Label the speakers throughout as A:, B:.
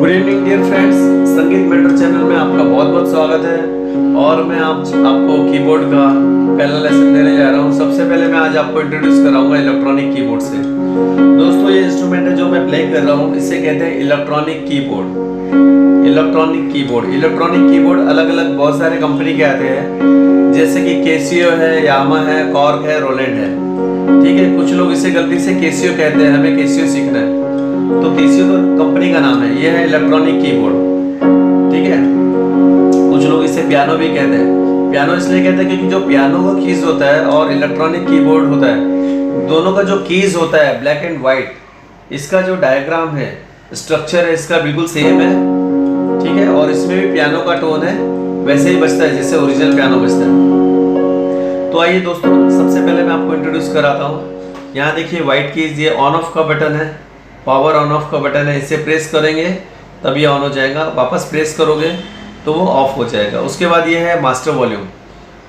A: Good evening dear friends, संगीत mentor channel में आपका बहुत बहुत स्वागत है। और मैं आपको कीबोर्ड का पहला लेसन देने जा रहा हूँ। सबसे पहले मैं आज आपको इंट्रोड्यूस कराऊंगा इलेक्ट्रॉनिक कीबोर्ड से। दोस्तों, ये इंस्ट्रूमेंट है जो मैं प्ले कर रहा हूँ, इसे कहते हैं इलेक्ट्रॉनिक कीबोर्ड। इलेक्ट्रॉनिक कीबोर्ड अलग अलग बहुत सारे कंपनी के आते हैं, जैसे कि केसियो है, यामा है, कॉर्ग है, रोलैंड है। ठीक है, कुछ लोग इसे गलती से केसियो कहते हैं, हमें केसियो सीखना है तो केसियो तो कंपनी का नाम है। ये है इलेक्ट्रॉनिक कीबोर्ड। ठीक है, कुछ लोग इसे पियानो भी कहते हैं। पियानो इसलिए कहते हैं क्योंकि जो पियानो का कीज होता है और इलेक्ट्रॉनिक कीबोर्ड होता है, दोनों का जो कीज होता है ब्लैक एंड व्हाइट, इसका जो डायग्राम है, स्ट्रक्चर है, इसका बिल्कुल सेम है। ठीक है, और इसमें भी पियानो का टोन है, वैसे ही बजता है जैसे ओरिजिनल पियानो बजता है। तो आइए दोस्तों, सबसे पहले मैं आपको इंट्रोड्यूस कराता हूँ। यहाँ देखिए व्हाइट कीज, ये ऑन ऑफ का बटन है, पावर ऑन ऑफ का बटन है। इसे प्रेस करेंगे तब ये ऑन हो जाएगा, वापस प्रेस करोगे तो वो ऑफ हो जाएगा। उसके बाद ये है मास्टर वॉल्यूम।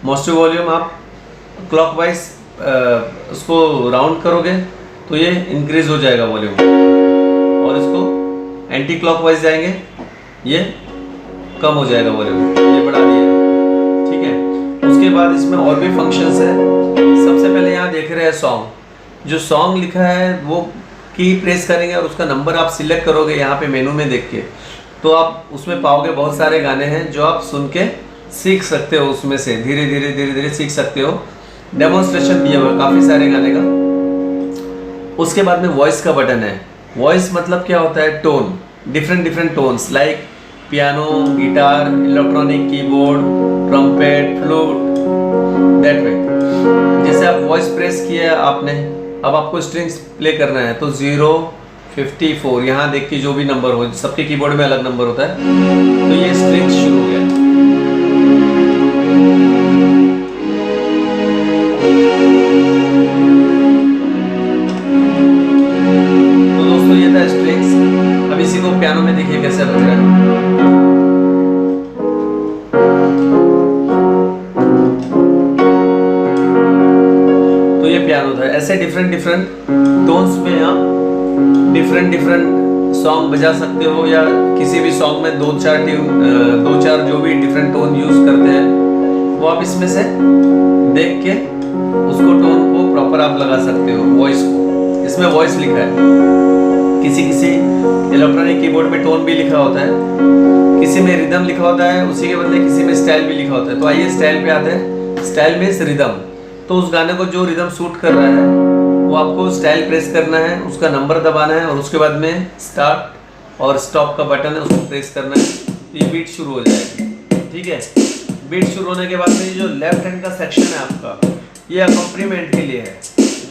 A: मास्टर वॉल्यूम आप क्लॉकवाइज उसको राउंड करोगे तो ये इंक्रीज हो जाएगा वॉल्यूम, और इसको एंटी क्लॉकवाइज जाएंगे ये कम हो जाएगा वॉल्यूम, ये बढ़ा दिया। ठीक है, उसके बाद इसमें और भी फंक्शंस है। सबसे पहले यहाँ देख रहे हैं सॉन्ग, जो सॉन्ग लिखा है वो की प्रेस करेंगे और उसका नंबर आप सिलेक्ट करोगे यहाँ पे मेनू में देख के, तो आप उसमें पाओगे बहुत सारे गाने हैं जो आप सुन के सीख सकते हो, उसमें से धीरे धीरे सीख सकते हो। डेमोन्स्ट्रेशन दिया हुआ है काफ़ी सारे गाने का। उसके बाद में वॉइस का बटन है। वॉइस मतलब क्या होता है? Tone, different tones like piano, guitar, electronic keyboard, trumpet, flute, that way. जैसे आप वॉइस प्रेस किया आपने, अब आपको स्ट्रिंग्स प्ले करना है तो 0, 54, यहाँ देख के जो भी नंबर हो, सबके कीबोर्ड में अलग नंबर होता है, तो ये स्ट्रिंग्स शुरू हो गया। तो दोस्तों ये था स्ट्रिंग्स। अब इसी को पियानो में देखिए कैसे बज रहा है। पियानो था। ऐसे डिफरेंट टोन्स में आप डिफरेंट सॉन्ग बजा सकते हो, या किसी भी सॉन्ग में दो चार जो भी डिफरेंट टोन यूज करते हैं वो आप इसमें से देख के उसको टोन को प्रॉपर आप लगा सकते हो। वॉइस को, इसमें वॉइस लिखा है। किसी इलेक्ट्रॉनिक कीबोर्ड में टोन भी लिखा होता है, किसी में रिदम लिखा होता है, उसी के बदले किसी में स्टाइल भी लिखा होता है। तो आइए स्टाइल पे आते हैं। Style means rhythm. तो उस गाने को जो रिदम सूट कर रहा है वो आपको स्टाइल प्रेस करना है, उसका नंबर दबाना है, और उसके बाद में स्टार्ट और स्टॉप का बटन है, उसको प्रेस करना है, तो ये बीट शुरू हो जाएगी। ठीक है, बीट शुरू होने के बाद में जो लेफ्ट हैंड का सेक्शन है आपका, ये अकम्पनीमेंट के लिए है।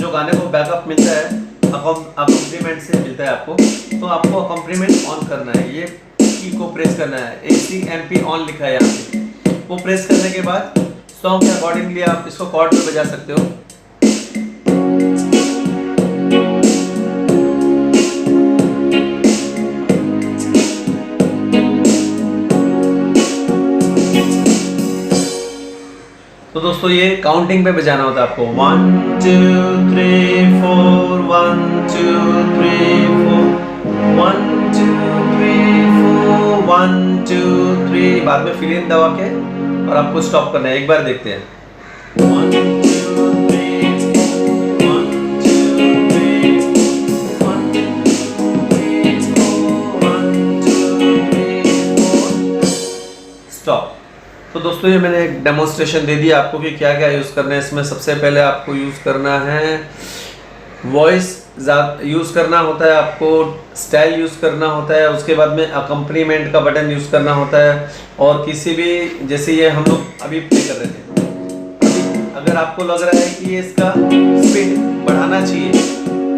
A: जो गाने को बैकअप मिलता है अकम्पनीमेंट से मिलता है आपको, तो आपको अकम्पनीमेंट ऑन करना है, ये की को प्रेस करना है। ACMP ऑन लिखा है यहाँ पे, वो प्रेस करने के बाद सॉन्ग के अकॉर्डिंगली आप इसको कॉर्ड पे बजा सकते हो। तो दोस्तों ये काउंटिंग पे बजाना होता है आपको। 1 2 3 4, 1 2 3 4, 1 2 3 4, 1 2 3। बाद में फिल इन दबा के और आपको स्टॉप करना है। एक बार देखते हैं। 1 2 3 1 2 3 1 2 3 4 1 2 3 4 स्टॉप। तो दोस्तों ये मैंने एक डेमोन्स्ट्रेशन दे दिया आपको कि क्या क्या यूज़ करना है इसमें। सबसे पहले आपको यूज़ करना है वॉइस यूज़ करना होता है, आपको स्टाइल यूज़ करना होता है, उसके बाद में अकम्पनीमेंट का बटन यूज़ करना होता है, और किसी भी, जैसे ये हम लोग अभी प्ले कर रहे थे, अभी अगर आपको लग रहा है कि इसका स्पीड बढ़ाना चाहिए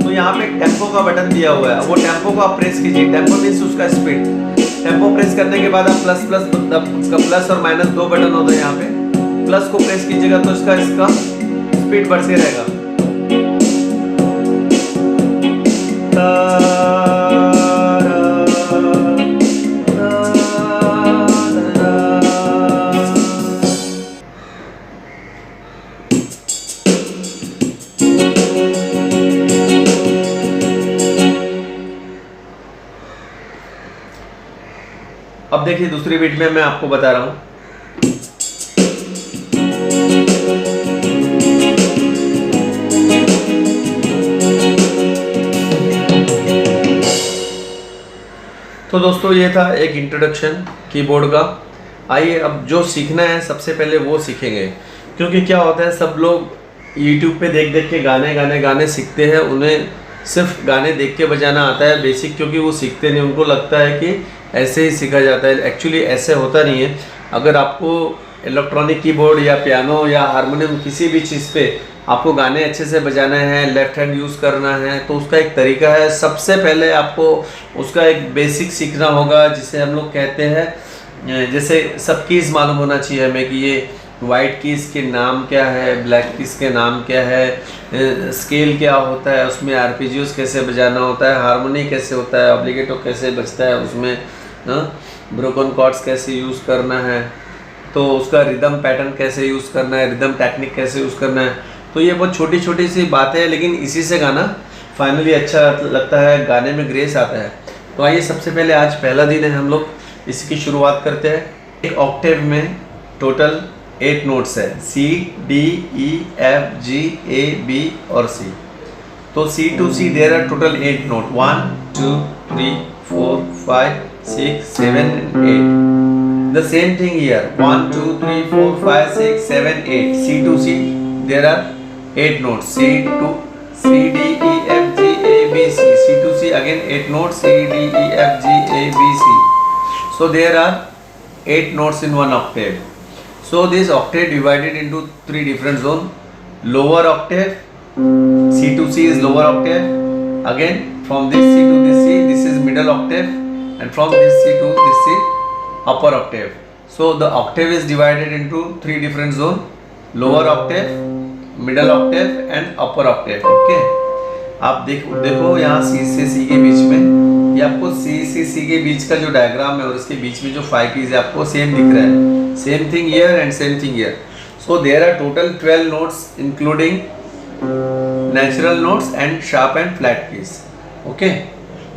A: तो यहाँ पे टेम्पो का बटन दिया हुआ है, वो टेम्पो को आप प्रेस कीजिए। टेम्पो मीन्स उसका स्पीड। टेम्पो प्रेस करने के बाद आप प्लस और माइनस दो बटन होते हैं यहाँ पे। प्लस को प्रेस कीजिएगा तो इसका स्पीड बढ़ते रहेगा। देखिए दूसरी बीट में मैं आपको बता रहा हूँ। तो दोस्तों ये था एक इंट्रोडक्शन कीबोर्ड का। आइए अब जो सीखना है सबसे पहले वो सीखेंगे, क्योंकि क्या होता है सब लोग YouTube पे देख देख के गाने सीखते हैं। उन्हें सिर्फ गाने देख के बजाना आता है बेसिक, क्योंकि वो सीखते नहीं। उनको लगता है कि ऐसे ही सीखा जाता है, एक्चुअली ऐसे होता नहीं है। अगर आपको इलेक्ट्रॉनिक कीबोर्ड या पियानो या हारमोनियम किसी भी चीज़ पे आपको गाने अच्छे से बजाना है, लेफ्ट हैंड यूज़ करना है, तो उसका एक तरीका है। सबसे पहले आपको उसका एक बेसिक सीखना होगा, जिसे हम लोग कहते हैं, जैसे सब कीज़ मालूम होना चाहिए हमें कि ये वाइट कीज़ के नाम क्या है, ब्लैक कीज़ के नाम क्या है, स्केल क्या होता है, उसमें आर्पेजियोस कैसे बजाना होता है, हारमोनी कैसे होता है, ऑब्लिगेटो कैसे बजता है, उसमें ब्रोकन कॉर्ड्स कैसे यूज़ करना है, तो उसका रिदम पैटर्न कैसे यूज़ करना है, रिदम टेक्निक कैसे यूज़ करना है। तो ये बहुत छोटी छोटी सी बातें हैं, लेकिन इसी से गाना फाइनली अच्छा लगता है, गाने में ग्रेस आता है। तो आइए सबसे पहले आज पहला दिन है, हम लोग इसकी शुरुआत करते हैं। एक ऑक्टेव में टोटल 8 नोट्स है, C, D, E, F, G, A, B और C। तो C to C there are total 8 notes, 1, 2, 3, 4, 5, 6, 7 and 8. The same thing here, 1, 2, 3, 4, 5, 6, 7, 8. C to C there are 8 notes, C to C, D, E, F, G, A, B, C. C to C again 8 notes, C, D, E, F, G, A, B, C. So there are 8 notes in one octave. So this octave divided into 3 different zones. Lower octave, C to C is lower octave. Again from this C to this C, this is middle octave, and from this C to this C, upper octave. So the octave is divided into 3 different zones: lower octave, middle octave and upper octave. Okay. आप देखो यहाँ C से C के बीच में, ये आपको C से C के बीच का जो डायग्राम है और इसके बीच में जो 5 कीज है आपको सेम दिख रहा है। Same thing here and same thing here. So there are total 12 notes including natural notes and sharp and flat keys. Okay,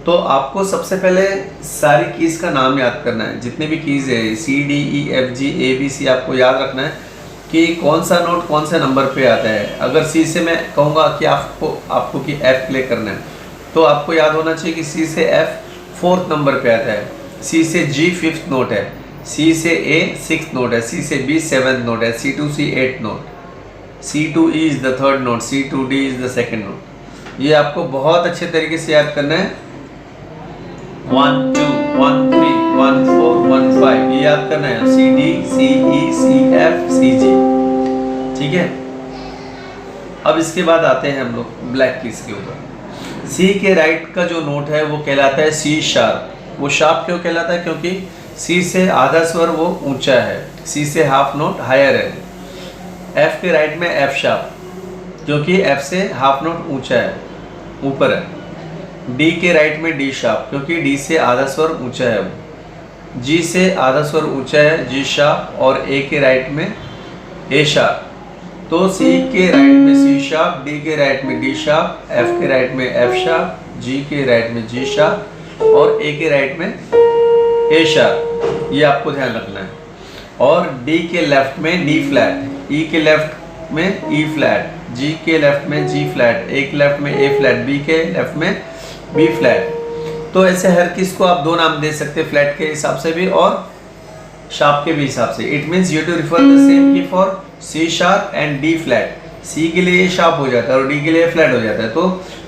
A: तो आपको सबसे पहले सारी कीज का नाम याद करना है। जितने भी कीज है C, D, E, F, G, A, B, C आपको याद रखना है कि कौन सा नोट कौन से नंबर पे आता है। अगर C से मैं कहूँगा कि आपको कि F प्ले करना है, तो आपको याद होना चाहिए कि C से F 4th नंबर पे आता है, C से G 5th नोट है, C से A 6th नोट है, C से B 7th नोट है, C to C 8th note, C to E is the 3rd note, C to D is the 2nd note. ये आपको बहुत अच्छे तरीके से याद करना है। 1 2 1 3 1 4 1 5 ये याद करना है। C D C E C F C G, ठीक है। अब इसके बाद आते हैं हम लोग ब्लैक कीज के ऊपर। C के राइट का जो नोट है वो कहलाता है C शार्प। वो शार्प क्यों कहलाता है? क्योंकि C से आधा स्वर वो ऊंचा है, C से हाफ नोट हायर है। F के राइट में F शार्प, क्योंकि F से हाफ नोट ऊंचा है, ऊपर है। D के राइट में D शार्प, क्योंकि D से आधा स्वर ऊंचा है वो। G से आधा स्वर ऊंचा है, G शार्प, और A के राइट में A शार्प। तो C के राइट में C शार्प, D के राइट में D शार्प, F के राइट में F शार्प, G के राइट में G शार्प और A के राइट में A शार्प। ये आपको ध्यान रखना है। और D के लेफ्ट में D फ्लैट, E के लेफ्ट में E फ्लैट, G के लेफ्ट में G फ्लैट, A के लेफ्ट में A फ्लैट, B के लेफ्ट में B फ्लैट। तो ऐसे हर किस को आप 2 नाम दे सकते हैं, फ्लैट के हिसाब से भी और शार्प के भी हिसाब से। It means you to refer the same key for C sharp and D flat. C के लिए शार्प हो जाता है और D के लिए फ्लैट हो जाता है। तो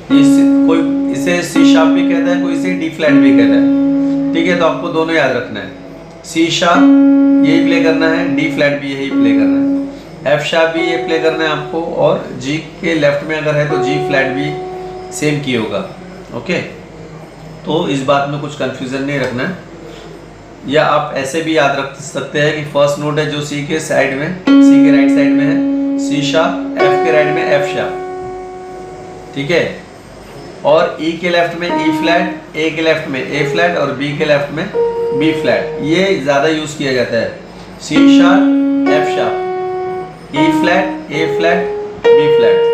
A: कोई इसे C शार्प भी कहता है, कोई इसे D फ्लैट भी कहता है, ठीक है। तो आपको दोनों याद रखना है। C शार्प यही प्ले करना है, D फ्लैट भी यही प्ले करना है, F शार्प भी ये प्ले करना है आपको, और G के लेफ्ट में अगर है तो G फ्लैट भी सेम की होगा। ओके, तो इस बात में कुछ कंफ्यूजन नहीं रखना है। या आप ऐसे भी याद रख सकते हैं कि फर्स्ट नोट है जो C के साइड में, C के राइट साइड में है C शार्प, F के राइट में F शार्प, ठीक है। और E के लेफ्ट में E फ्लैट, A के लेफ्ट में A फ्लैट और B के लेफ्ट में B फ्लैट। ये ज़्यादा यूज़ किया जाता है। C sharp, F sharp, E flat, A flat, B flat.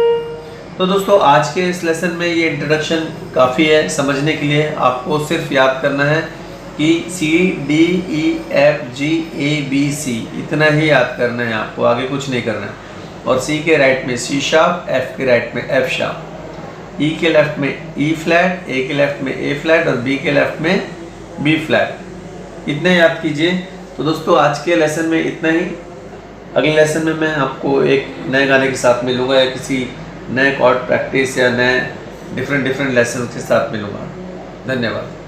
A: तो दोस्तों आज के इस लेसन में ये इंट्रोडक्शन काफ़ी है। समझने के लिए आपको सिर्फ याद करना है कि C D E F G A B C इतना ही याद करना है आपको, आगे कुछ नहीं करना है। और सी के राइट में सी शार्प, एफ के राइट में एफ शार्प, ई के लेफ्ट में ई फ्लैट, ए के लेफ्ट में ए फ्लैट और बी के लेफ्ट में बी फ्लैट, इतने याद कीजिए। तो दोस्तों आज के लेसन में इतना ही। अगले लेसन में मैं आपको एक नए गाने के साथ मिलूँगा या किसी नए कॉर्ड प्रैक्टिस या नए डिफरेंट लेसन के साथ मिलूँगा। धन्यवाद।